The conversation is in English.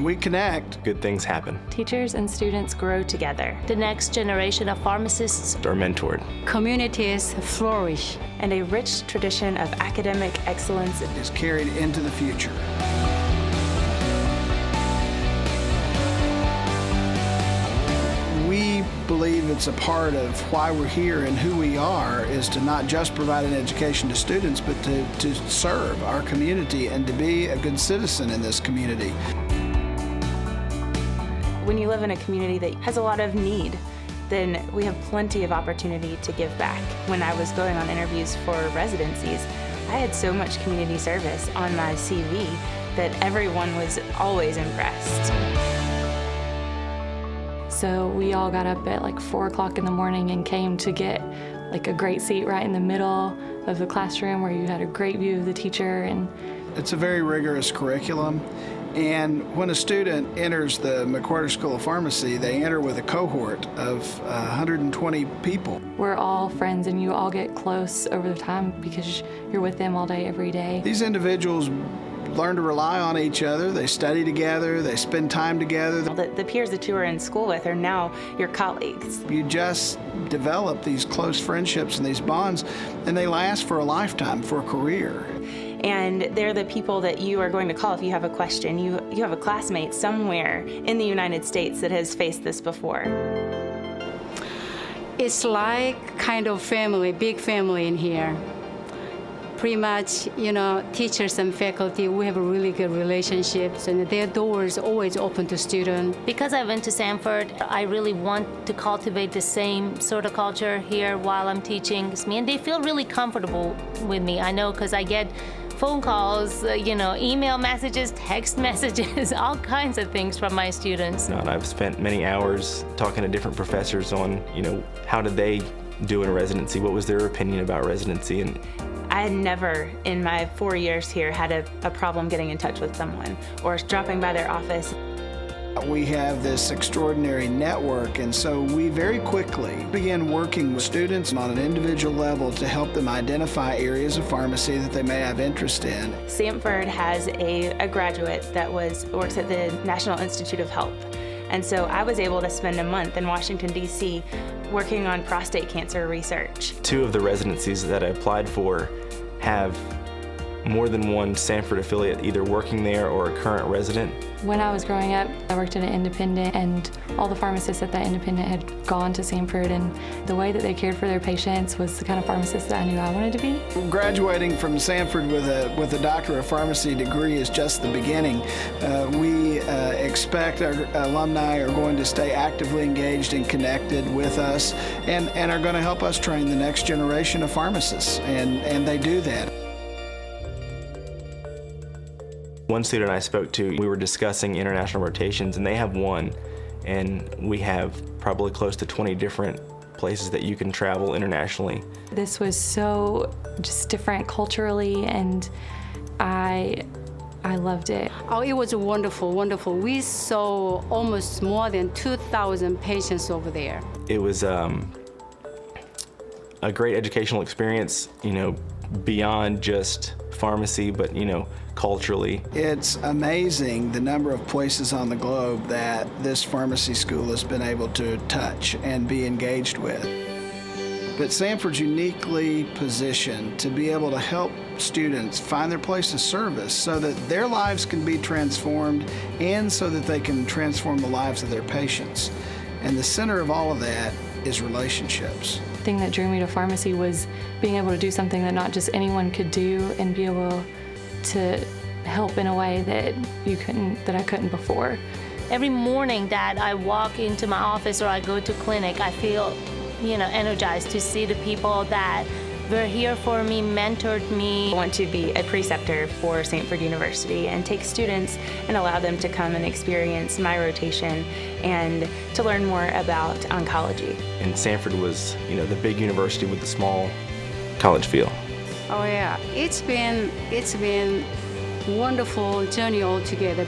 when we connect, good things happen. Teachers and students grow together. The next generation of pharmacists Are mentored. Communities flourish. And a rich tradition of academic excellence is carried into the future. We believe it's a part of why we're here and who we are is to not just provide an education to students, but to serve our community and to be a good citizen in this community. When you live in a community that has a lot of need, then we have plenty of opportunity to give back. When I was going on interviews for residencies, I had so much community service on my CV that everyone was always impressed. So we all got up at like 4 o'clock in the morning and came to get like a great seat right in the middle of the classroom where you had a great view of the teacher. And it's a very rigorous curriculum. And when a student enters the McWhorter School of Pharmacy, they enter with a cohort of 120 people. We're all friends and you all get close over the time because you're with them all day, every day. These individuals learn to rely on each other, they study together, they spend time together. The peers that you were in school with are now your colleagues. You just develop these close friendships and these bonds, and they last for a lifetime, for a career. And they're the people that you are going to call if you have a question. You have a classmate somewhere in the United States that has faced this before. It's like kind of family, big family in here. Pretty much, teachers and faculty, we have really good relationships and their doors always open to students. Because I went to Samford, I really want to cultivate the same sort of culture here while I'm teaching. And they feel really comfortable with me. I know because I get phone calls, email messages, text messages, all kinds of things from my students. And I've spent many hours talking to different professors on, how did they do in residency? What was their opinion about residency? And I had never in my 4 years here had a problem getting in touch with someone or dropping by their office. We have this extraordinary network, and so we very quickly began working with students on an individual level to help them identify areas of pharmacy that they may have interest in. Samford has a graduate that works at the National Institute of Health. And so I was able to spend a month in Washington, D.C. working on prostate cancer research. 2 of the residencies that I applied for have more than one Samford affiliate either working there or a current resident. When I was growing up, I worked at an independent, and all the pharmacists at that independent had gone to Samford, and the way that they cared for their patients was the kind of pharmacist that I knew I wanted to be. Graduating from Samford with a Doctor of Pharmacy degree is just the beginning. We expect our alumni are going to stay actively engaged and connected with us and are going to help us train the next generation of pharmacists, and they do that. One student I spoke to, we were discussing international rotations, and they have one, and we have probably close to 20 different places that you can travel internationally. This was so just different culturally, and I loved it. Oh, it was wonderful, wonderful. We saw almost more than 2,000 patients over there. It was a great educational experience, beyond just pharmacy, but culturally. It's amazing the number of places on the globe that this pharmacy school has been able to touch and be engaged with. But Samford's uniquely positioned to be able to help students find their place of service so that their lives can be transformed and so that they can transform the lives of their patients. And the center of all of that is relationships. The thing that drew me to pharmacy was being able to do something that not just anyone could do and be able to help in a way that I couldn't before. Every morning that I walk into my office or I go to clinic, I feel, energized to see the people that were here for me, mentored me. I want to be a preceptor for Samford University and take students and allow them to come and experience my rotation and to learn more about oncology. And Samford was, the big university with the small college feel. Oh yeah, it's been wonderful journey altogether.